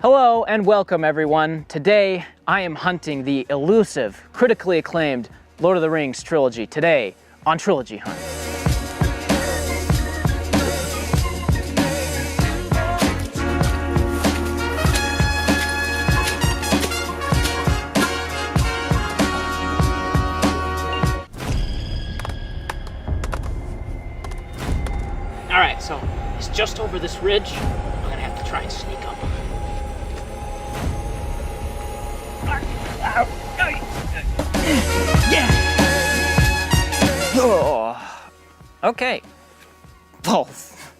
Hello and welcome everyone. Today I am hunting the elusive, critically acclaimed Lord of the Rings trilogy today on Trilogy Hunt. Alright, so it's just over this ridge. I'm gonna have to try and sneak up. Yeah. Oh. Okay. Both.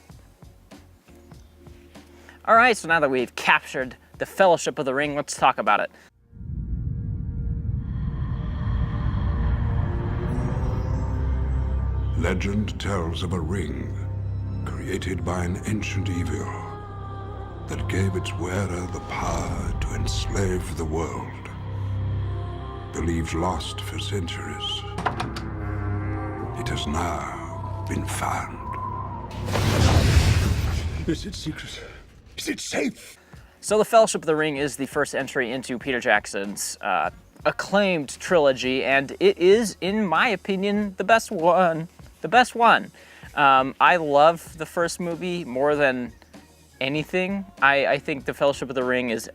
All right, so now that we've captured the Fellowship of the Ring, let's talk about it. Legend tells of a ring created by an ancient evil that gave its wearer the power to enslave the world. Believed lost for centuries, it has now been found. Is it secret? Is it safe? So the Fellowship of the Ring is the first entry into Peter Jackson's acclaimed trilogy, and it is, in my opinion, the best one. I love the first movie more than anything. I think the Fellowship of the Ring is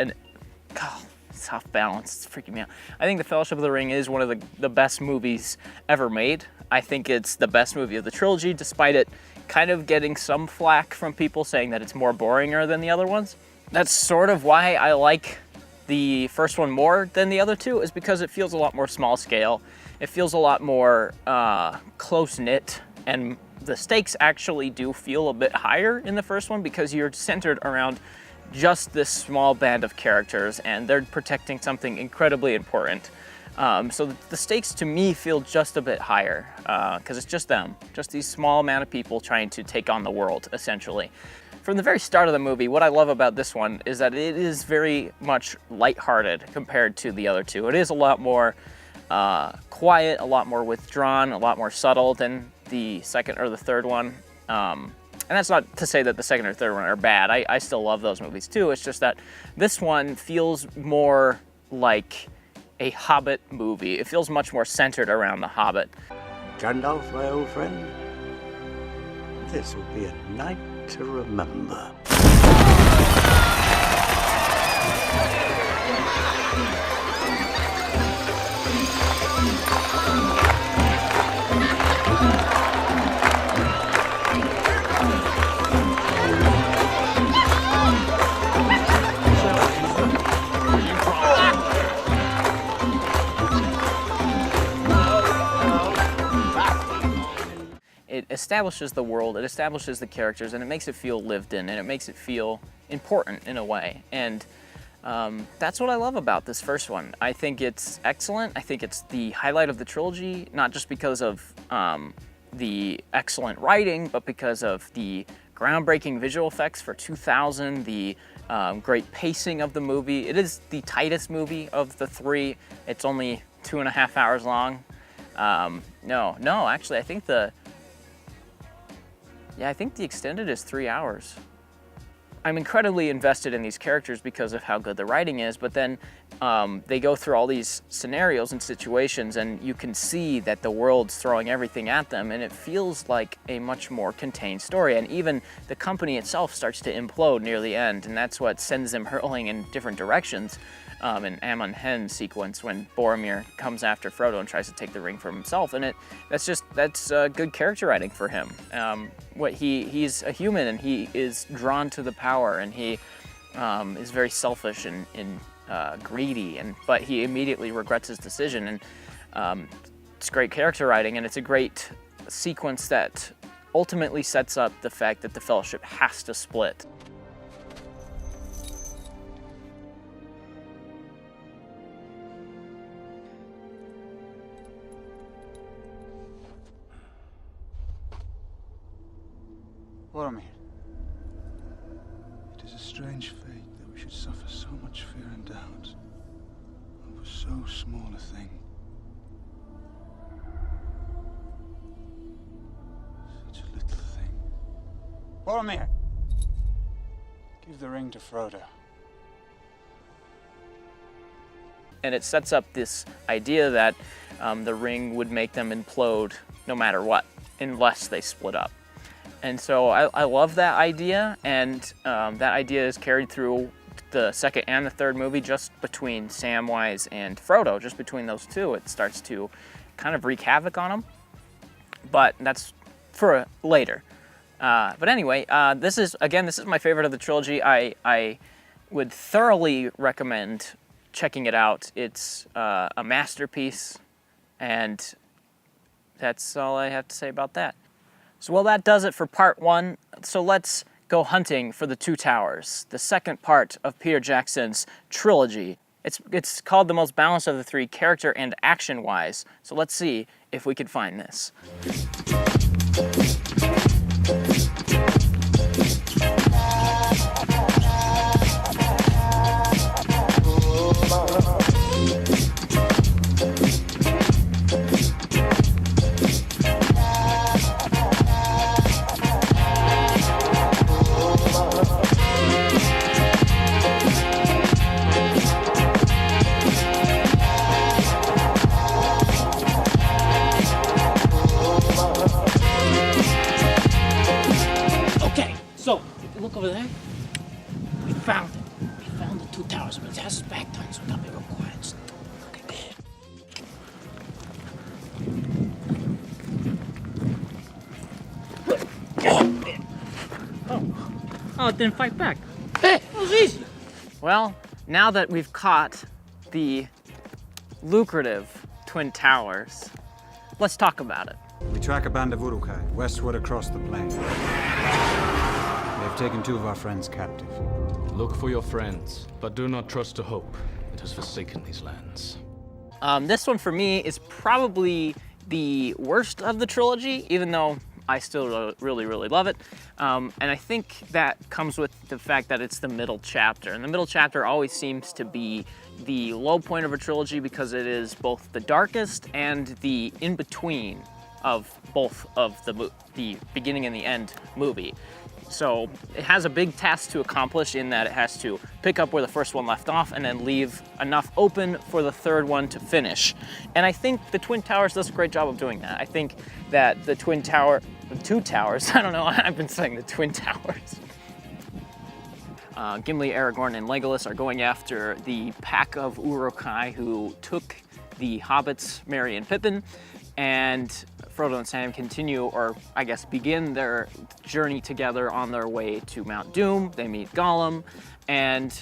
it's off balance, it's freaking me out. I think the Fellowship of the Ring is one of the best movies ever made. I think it's the best movie of the trilogy, despite it kind of getting some flack from people saying that it's more boringer than the other ones. That's sort of why I like the first one more than the other two, is because it feels a lot more small scale. It feels a lot more close-knit, and the stakes actually do feel a bit higher in the first one because you're centered around just this small band of characters and they're protecting something incredibly important. So the stakes to me feel just a bit higher because it's just them, just these small amount of people trying to take on the world, essentially. From the very start of the movie, what I love about this one is that it is very much lighthearted compared to the other two. It is a lot more quiet, a lot more withdrawn, a lot more subtle than the second or the third one. And that's not to say that the second or third one are bad. I still love those movies too. It's just that this one feels more like a Hobbit movie. It feels much more centered around the Hobbit. Gandalf, my old friend, this will be a night to remember. It establishes the world, it establishes the characters, and it makes it feel lived in, and it makes it feel important in a way. And that's what I love about this first one. I think it's excellent. I think it's the highlight of the trilogy, not just because of the excellent writing, but because of the groundbreaking visual effects for 2000, the great pacing of the movie. It is the tightest movie of the three. It's only 2.5 hours long. No, actually, I think the extended is 3 hours. I'm incredibly invested in these characters because of how good the writing is, but then they go through all these scenarios and situations, and you can see that the world's throwing everything at them, and it feels like a much more contained story. And even the company itself starts to implode near the end, and that's what sends them hurling in different directions. An Ammon Hen sequence when Boromir comes after Frodo and tries to take the ring for himself, and that's good character writing for him. He's a human, and he is drawn to the power, and he is very selfish and greedy, but he immediately regrets his decision. And it's great character writing, and it's a great sequence that ultimately sets up the fact that the Fellowship has to split. Boromir, it is a strange fate that we should suffer so much fear and doubt over so small a thing. Such a little thing. Boromir! Give the ring to Frodo. and it sets up this idea that the ring would make them implode no matter what, unless they split up. And so I love that idea, and that idea is carried through the second and the third movie, just between Samwise and Frodo, just between those two. It starts to kind of wreak havoc on them, but that's for later. But anyway, this is my favorite of the trilogy. I would thoroughly recommend checking it out. It's a masterpiece, and that's all I have to say about that. So, well, that does it for part one. So let's go hunting for the Two Towers, the second part of Peter Jackson's trilogy. It's called the most balanced of the three, character and action-wise. So let's see if we can find this. So, if you look over there, we found it. We found the Two Towers, but it has its back done, so we gotta be real quiet. Okay. Oh, it didn't fight back. Hey, it was easy. Well, now that we've caught the lucrative Twin Towers, let's talk about it. We track a band of Uruk-hai westward across the plain. They've taken two of our friends captive. Look for your friends, but do not trust to hope. It has forsaken these lands. This one for me is probably the worst of the trilogy, even though I still really love it. And I think that comes with the fact that it's the middle chapter. And the middle chapter always seems to be the low point of a trilogy because it is both the darkest and the in-between of both of the beginning and the end movie. So it has a big task to accomplish in that it has to pick up where the first one left off and then leave enough open for the third one to finish. And I think the Twin Towers does a great job of doing that. I think that the Two Towers, I don't know, I've been saying the Twin Towers. Gimli, Aragorn, and Legolas are going after the pack of Uruk-hai who took the hobbits, Merry and Pippin, and Frodo and Sam continue, or I guess begin their journey together on their way to Mount Doom. They meet Gollum, and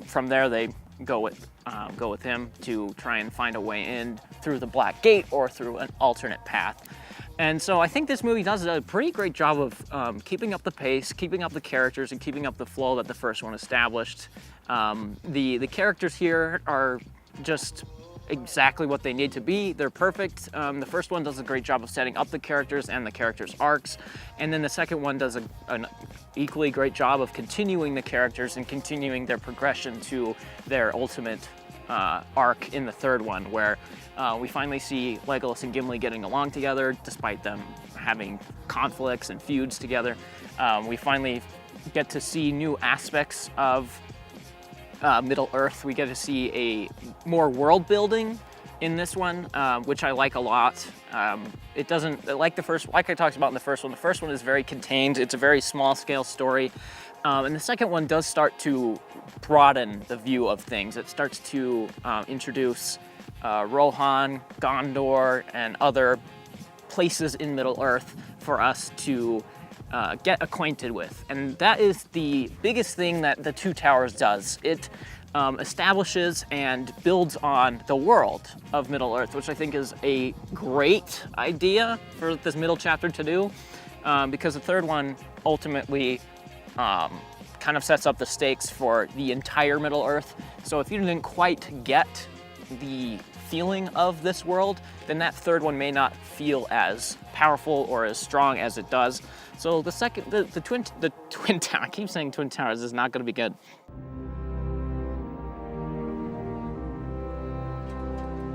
from there they go with him to try and find a way in through the Black Gate or through an alternate path. And so I think this movie does a pretty great job of keeping up the pace, keeping up the characters, and keeping up the flow that the first one established. The characters here are just exactly what they need to be. They're perfect. The first one does a great job of setting up the characters and the characters' arcs, and then the second one does an equally great job of continuing the characters and continuing their progression to their ultimate arc in the third one, where we finally see Legolas and Gimli getting along together despite them having conflicts and feuds together. We finally get to see new aspects of Middle Earth. We get to see a more world building in this one, which I like a lot. It doesn't, like I talked about in the first one is very contained. It's a very small scale story. And the second one does start to broaden the view of things. It starts to introduce Rohan, Gondor, and other places in Middle Earth for us to get acquainted with. And that is the biggest thing that the Two Towers does. It establishes and builds on the world of Middle Earth, which I think is a great idea for this middle chapter to do, because the third one ultimately kind of sets up the stakes for the entire Middle Earth. So if you didn't quite get the feeling of this world, then that third one may not feel as powerful or as strong as it does. So the Twin Tower, I keep saying Twin Towers, is not going to be good.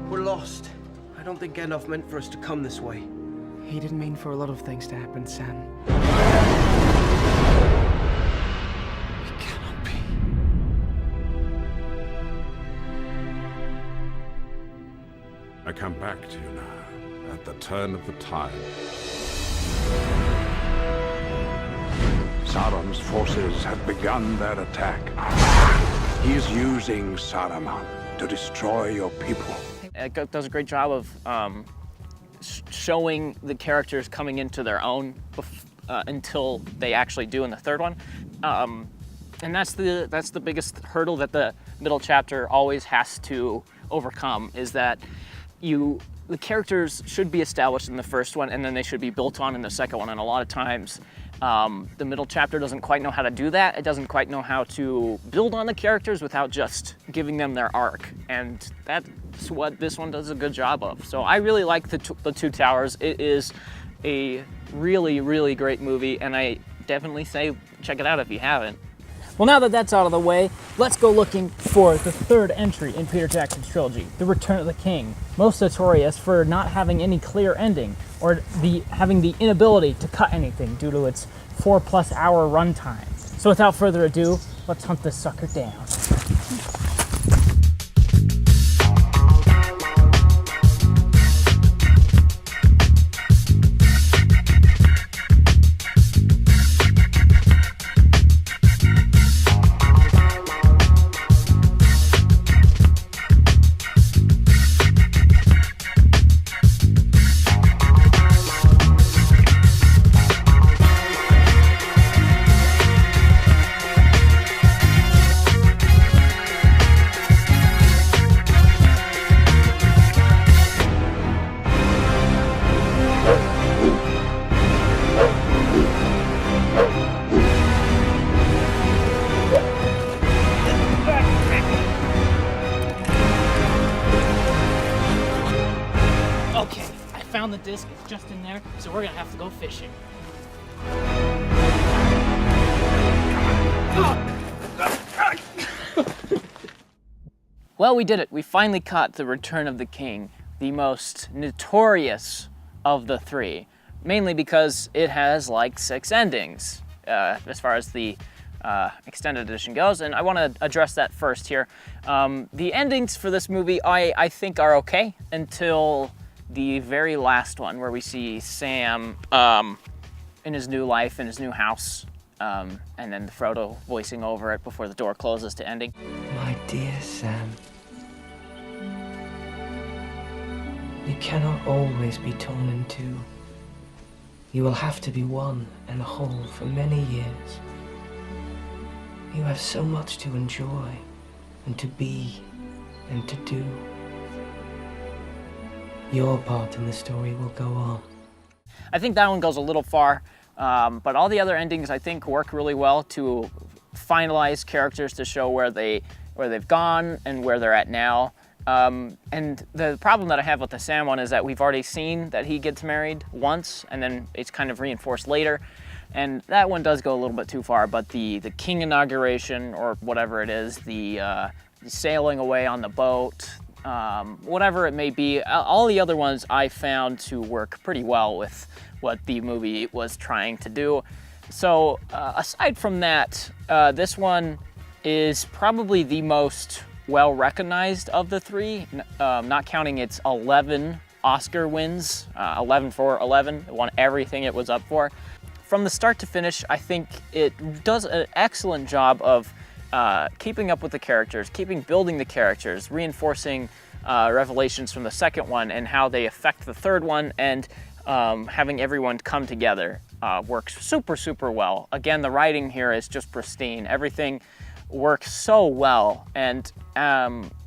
We're lost. I don't think Gandalf meant for us to come this way. He didn't mean for a lot of things to happen, Sam. It cannot be. I come back to you now, at the turn of the tide. Sauron's forces have begun their attack. He is using Saruman to destroy your people. It does a great job of showing the characters coming into their own until they actually do in the third one. And that's the biggest hurdle that the middle chapter always has to overcome, is that the characters should be established in the first one and then they should be built on in the second one. And a lot of times the middle chapter doesn't quite know how to do that. It doesn't quite know how to build on the characters without just giving them their arc. And that's what this one does a good job of. So I really like the Two Towers. It is a really, really great movie, and I definitely say check it out if you haven't. Well, now that that's out of the way, let's go looking for the third entry in Peter Jackson's trilogy, The Return of the King, most notorious for not having any clear ending, or having the inability to cut anything due to its 4+ hour runtime. So without further ado, let's hunt this sucker down. Okay, I found the disc, it's just in there, so we're gonna have to go fishing. Well, we did it. We finally caught The Return of the King, the most notorious of the three, mainly because it has like 6 endings as far as the extended edition goes, and I want to address that first here. The endings for this movie I think are okay until the very last one, where we see Sam in his new life, in his new house, and then Frodo voicing over it before the door closes to ending. My dear Sam, you cannot always be torn in two. You will have to be one and whole for many years. You have so much to enjoy, and to be, and to do. Your part in the story will go on. I think that one goes a little far, but all the other endings I think work really well to finalize characters, to show where they've gone and where they're at now. And the problem that I have with the Sam one is that we've already seen that he gets married once, and then it's kind of reinforced later. And that one does go a little bit too far, but the king inauguration, or whatever it is, the sailing away on the boat, whatever it may be, all the other ones I found to work pretty well with what the movie was trying to do. So aside from that, this one is probably the most well-recognized of the three, not counting its 11 Oscar wins, 11 for 11, it won everything it was up for. From the start to finish, I think it does an excellent job of keeping up with the characters, building the characters, reinforcing revelations from the second one and how they affect the third one, and having everyone come together works super, super well. Again, the writing here is just pristine. Everything works so well, and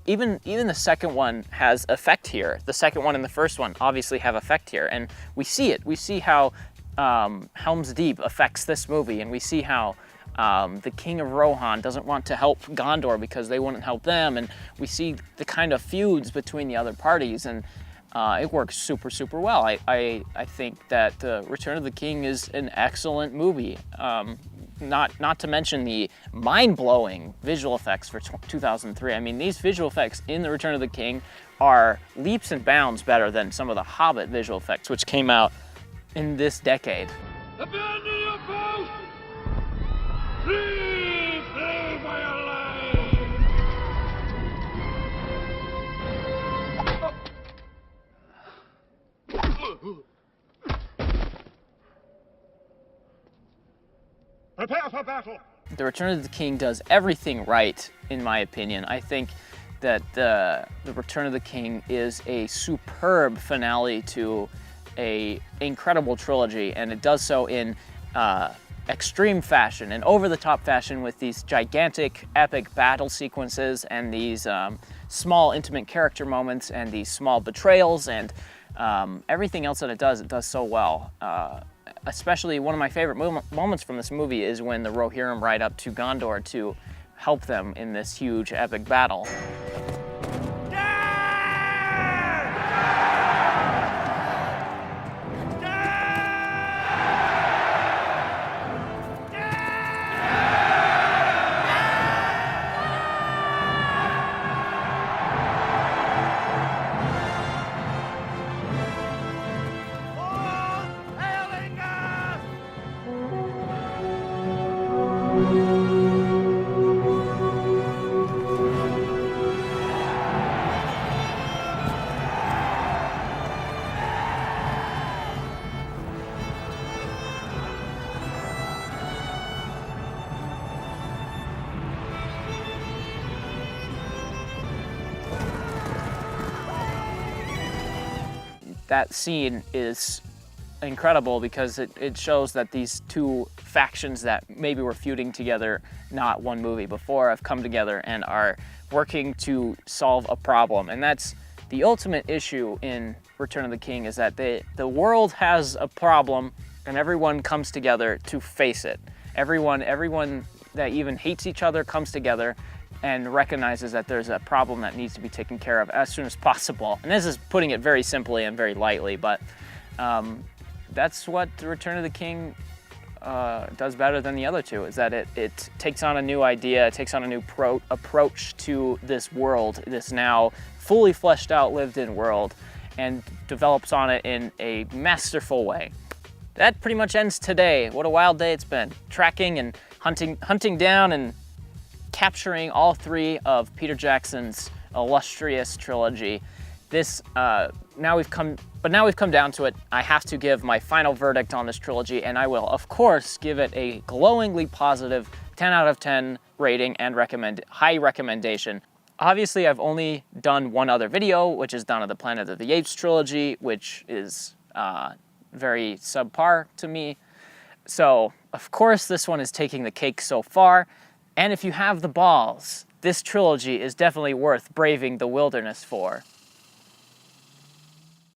even the second one has effect here. The second one and the first one obviously have effect here, and we see it. We see how Helm's Deep affects this movie, and we see how the King of Rohan doesn't want to help Gondor because they wouldn't help them, and we see the kind of feuds between the other parties, and it works super, super well. I think that Return of the King is an excellent movie. Not to mention the mind-blowing visual effects for 2003. I mean, these visual effects in The Return of the King are leaps and bounds better than some of the Hobbit visual effects, which came out in this decade. Abandon your post! Flee! Flee for your life! Prepare for battle! The Return of the King does everything right, in my opinion. I think that the Return of the King is a superb finale to a incredible trilogy, and it does so in extreme fashion and over-the-top fashion with these gigantic, epic battle sequences and these small, intimate character moments and these small betrayals and everything else that it does so well. Especially one of my favorite moments from this movie is when the Rohirrim ride up to Gondor to help them in this huge, epic battle. That scene is incredible because it shows that these two factions that maybe were feuding together not one movie before have come together and are working to solve a problem. And that's the ultimate issue in Return of the King, is that the world has a problem and everyone comes together to face it. Everyone that even hates each other comes together and recognizes that there's a problem that needs to be taken care of as soon as possible. And this is putting it very simply and very lightly, but that's what the Return of the King does better than the other two, is that it takes on a new idea, it takes on a new approach to this world, this now fully fleshed out, lived in world, and develops on it in a masterful way. That pretty much ends today. What a wild day it's been. Tracking and hunting down and capturing all three of Peter Jackson's illustrious trilogy. This now we've come down to it. I have to give my final verdict on this trilogy, and I will, of course, give it a glowingly positive 10 out of 10 rating and high recommendation. Obviously, I've only done one other video, which is Dawn of the Planet of the Apes trilogy, which is very subpar to me. So, of course, this one is taking the cake so far. And if you have the balls, this trilogy is definitely worth braving the wilderness for.